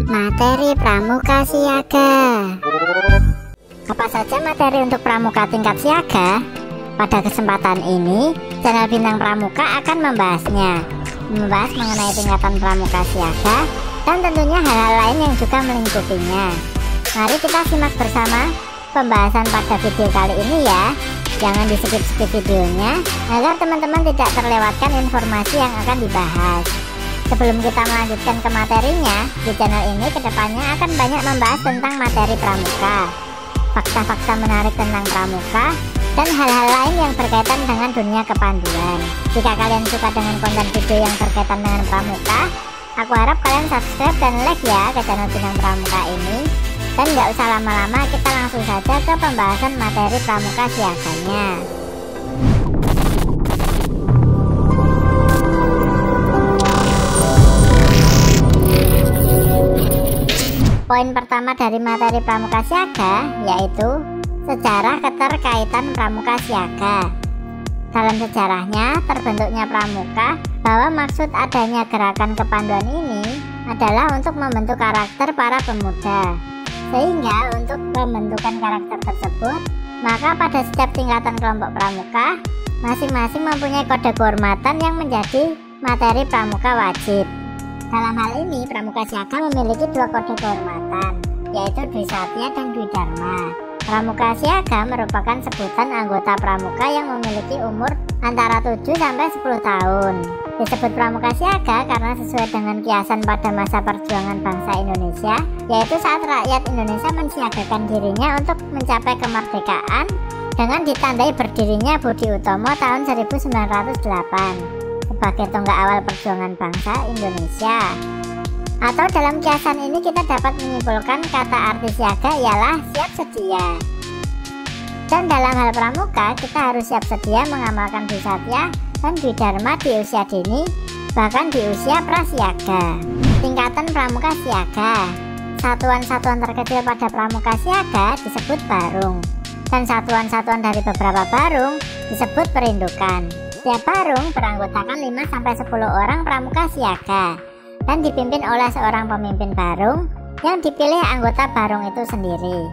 Materi pramuka siaga. Apa saja materi untuk pramuka tingkat siaga? Pada kesempatan ini, channel Bintang Pramuka akan membahas mengenai tingkatan pramuka siaga dan tentunya hal-hal lain yang juga melingkupinya. Mari kita simak bersama pembahasan pada video kali ini ya. Jangan di-skip videonya agar teman-teman tidak terlewatkan informasi yang akan dibahas. Sebelum kita melanjutkan ke materinya, di channel ini kedepannya akan banyak membahas tentang materi pramuka, fakta-fakta menarik tentang pramuka, dan hal-hal lain yang berkaitan dengan dunia kepanduan. Jika kalian suka dengan konten video yang berkaitan dengan pramuka, aku harap kalian subscribe dan like ya ke channel Bintang Pramuka ini. Dan nggak usah lama-lama, kita langsung saja ke pembahasan materi pramuka siaganya. Poin pertama dari materi pramuka siaga yaitu sejarah keterkaitan pramuka siaga. Dalam sejarahnya terbentuknya pramuka, bahwa maksud adanya gerakan kepanduan ini adalah untuk membentuk karakter para pemuda. Sehingga untuk pembentukan karakter tersebut, maka pada setiap tingkatan kelompok pramuka masing-masing mempunyai kode kehormatan yang menjadi materi pramuka wajib. Dalam hal ini, pramuka siaga memiliki dua kode kehormatan, yaitu Dwi Satya dan Dwi Dharma. Pramuka siaga merupakan sebutan anggota pramuka yang memiliki umur antara 7 sampai 10 tahun. Disebut pramuka siaga karena sesuai dengan kiasan pada masa perjuangan bangsa Indonesia, yaitu saat rakyat Indonesia mensiagakan dirinya untuk mencapai kemerdekaan dengan ditandai berdirinya Budi Utomo tahun 1908 sebagai tonggak awal perjuangan bangsa Indonesia. Atau dalam kiasan ini kita dapat menyimpulkan kata arti siaga ialah siap sedia. Dan dalam hal pramuka kita harus siap sedia mengamalkan Dwi Satya dan Dwi Dharma di usia dini, bahkan di usia prasiaga. Tingkatan pramuka siaga. Satuan-satuan terkecil pada pramuka siaga disebut barung, dan satuan-satuan dari beberapa barung disebut perindukan. Setiap barung beranggotakan 5-10 orang pramuka siaga dan dipimpin oleh seorang pemimpin barung yang dipilih anggota barung itu sendiri.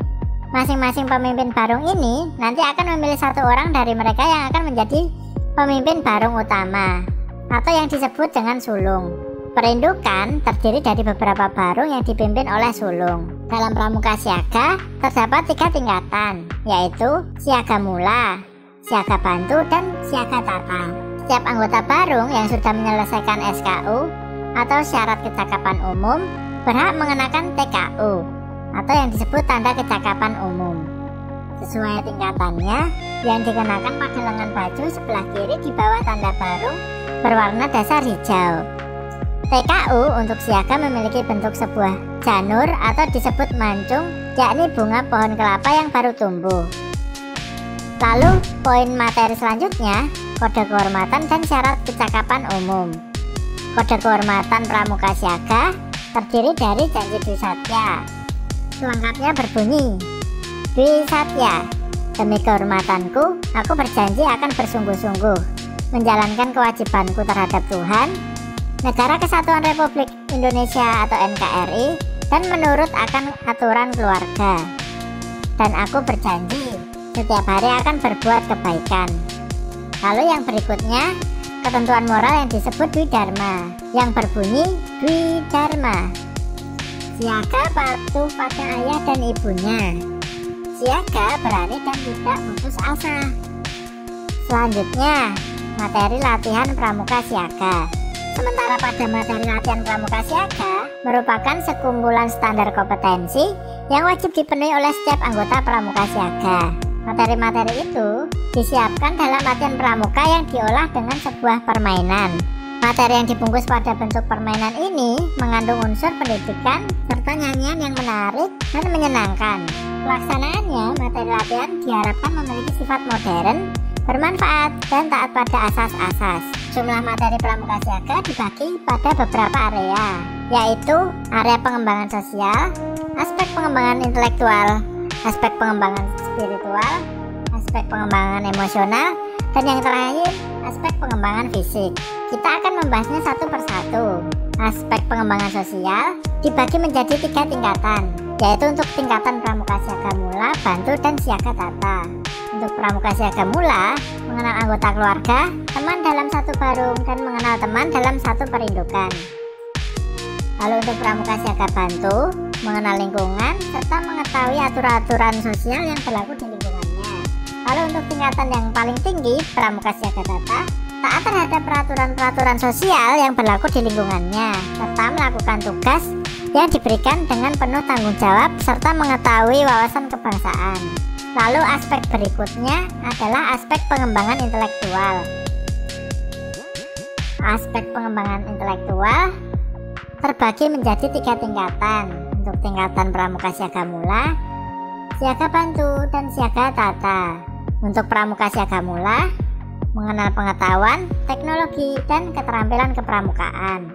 Masing-masing pemimpin barung ini nanti akan memilih satu orang dari mereka yang akan menjadi pemimpin barung utama atau yang disebut dengan sulung. Perindukan terdiri dari beberapa barung yang dipimpin oleh sulung. Dalam pramuka siaga terdapat 3 tingkatan, yaitu siaga mula, siaga bantu, dan siaga tata. Setiap anggota barung yang sudah menyelesaikan SKU atau syarat kecakapan umum berhak mengenakan TKU atau yang disebut tanda kecakapan umum. Sesuai tingkatannya, yang dikenakan pada lengan baju sebelah kiri di bawah tanda barung berwarna dasar hijau. TKU untuk siaga memiliki bentuk sebuah janur atau disebut mancung, yakni bunga pohon kelapa yang baru tumbuh. Lalu poin materi selanjutnya, kode kehormatan dan syarat kecakapan umum. Kode kehormatan pramuka siaga terdiri dari janji Dwi Satya. Selengkapnya berbunyi, Dwi Satya, demi kehormatanku, aku berjanji akan bersungguh-sungguh menjalankan kewajibanku terhadap Tuhan, Negara Kesatuan Republik Indonesia atau NKRI, dan menurut akan aturan keluarga. Dan aku berjanji setiap hari akan berbuat kebaikan. Lalu yang berikutnya, ketentuan moral yang disebut Dwi Dharma, yang berbunyi Dwi Dharma. Siaga patuh pada ayah dan ibunya. Siaga berani dan tidak putus asa. Selanjutnya, materi latihan pramuka siaga. Sementara pada materi latihan pramuka siaga merupakan sekumpulan standar kompetensi yang wajib dipenuhi oleh setiap anggota pramuka siaga. Materi-materi itu disiapkan dalam latihan pramuka yang diolah dengan sebuah permainan. Materi yang dibungkus pada bentuk permainan ini mengandung unsur pendidikan serta nyanyian yang menarik dan menyenangkan. Pelaksanaannya, materi latihan diharapkan memiliki sifat modern, bermanfaat, dan taat pada asas-asas. Jumlah materi pramuka siaga dibagi pada beberapa area, yaitu area pengembangan sosial, aspek pengembangan intelektual, aspek pengembangan spiritual, aspek pengembangan emosional, dan yang terakhir, aspek pengembangan fisik. Kita akan membahasnya satu persatu. Aspek pengembangan sosial dibagi menjadi 3 tingkatan, yaitu untuk tingkatan pramuka siaga mula, bantu, dan siaga tata. Untuk pramuka siaga mula, mengenal anggota keluarga, teman dalam satu barung, dan mengenal teman dalam satu perindukan. Lalu untuk pramuka siaga bantu, mengenal lingkungan, serta mengetahui aturan-aturan sosial yang berlaku di lingkungannya. Lalu untuk tingkatan yang paling tinggi, pramuka siaga tata, taat terhadap peraturan-peraturan sosial yang berlaku di lingkungannya, serta melakukan tugas yang diberikan dengan penuh tanggung jawab, serta mengetahui wawasan kebangsaan. Lalu aspek berikutnya adalah aspek pengembangan intelektual. Aspek pengembangan intelektual terbagi menjadi 3 tingkatan. Untuk tingkatan pramuka siaga mula, siaga bantu, dan siaga tata. Untuk pramuka siaga mula, mengenal pengetahuan, teknologi, dan keterampilan kepramukaan.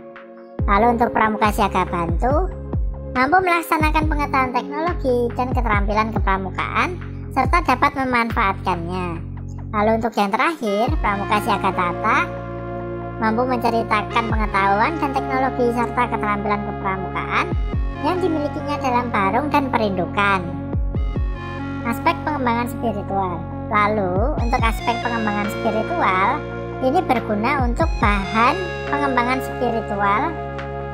Lalu untuk pramuka siaga bantu, mampu melaksanakan pengetahuan teknologi dan keterampilan kepramukaan, serta dapat memanfaatkannya. Lalu untuk yang terakhir, pramuka siaga tata, mampu menceritakan pengetahuan dan teknologi serta keterampilan kepramukaan yang dimilikinya dalam barung dan perindukan. Aspek pengembangan spiritual. Lalu untuk aspek pengembangan spiritual ini berguna untuk bahan pengembangan spiritual,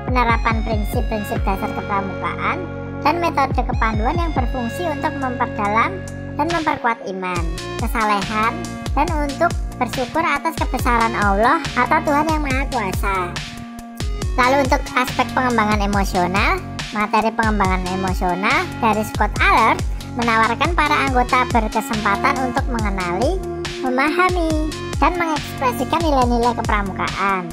penerapan prinsip-prinsip dasar kepramukaan, dan metode kepanduan yang berfungsi untuk memperdalam dan memperkuat iman, kesalehan, dan untuk bersyukur atas kebesaran Allah atau Tuhan yang Maha Kuasa. Lalu untuk aspek pengembangan emosional, materi pengembangan emosional dari Scott Alert menawarkan para anggota berkesempatan untuk mengenali, memahami, dan mengekspresikan nilai-nilai kepramukaan.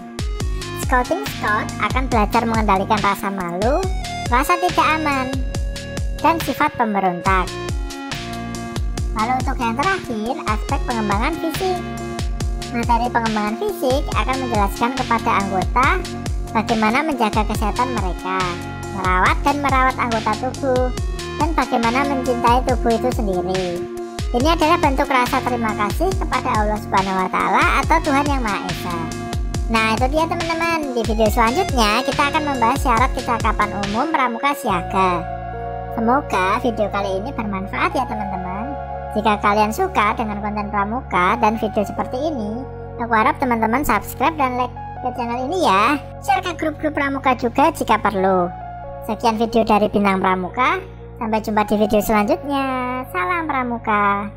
Scouting Scout akan belajar mengendalikan rasa malu, rasa tidak aman, dan sifat pemberontak. Lalu untuk yang terakhir, aspek pengembangan fisik. Materi pengembangan fisik akan menjelaskan kepada anggota bagaimana menjaga kesehatan mereka, merawat dan merawat anggota tubuh, dan bagaimana mencintai tubuh itu sendiri. Ini adalah bentuk rasa terima kasih kepada Allah Subhanahu wa Ta'ala atau Tuhan Yang Maha Esa. Nah, itu dia teman-teman. Di video selanjutnya kita akan membahas syarat kecakapan umum pramuka siaga. Semoga video kali ini bermanfaat ya teman-teman. Jika kalian suka dengan konten pramuka dan video seperti ini, aku harap teman-teman subscribe dan like ke channel ini ya. Share ke grup-grup pramuka juga jika perlu. Sekian video dari Bintang Pramuka. Sampai jumpa di video selanjutnya. Salam Pramuka.